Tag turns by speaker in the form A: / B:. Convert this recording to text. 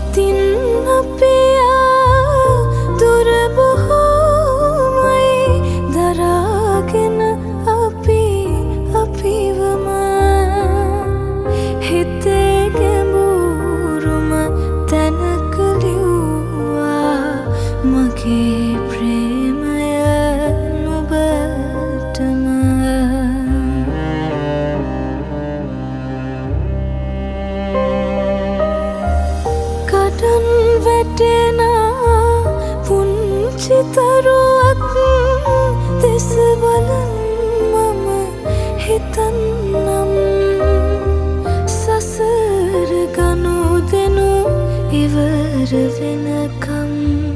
A: ඉතින් අපියා දුර බොහෝමයි දරාගෙන අපි අපිවම හිතේ ගැඹුරුම තැනක ලිව්වා මගේ ප්‍රේමය නුඹටම කඩන් වැටෙන පුංචි තරුවක් දෙස බලන් මම හිතන්නම් සසර ගනුදෙනු ඉවර වෙනකම්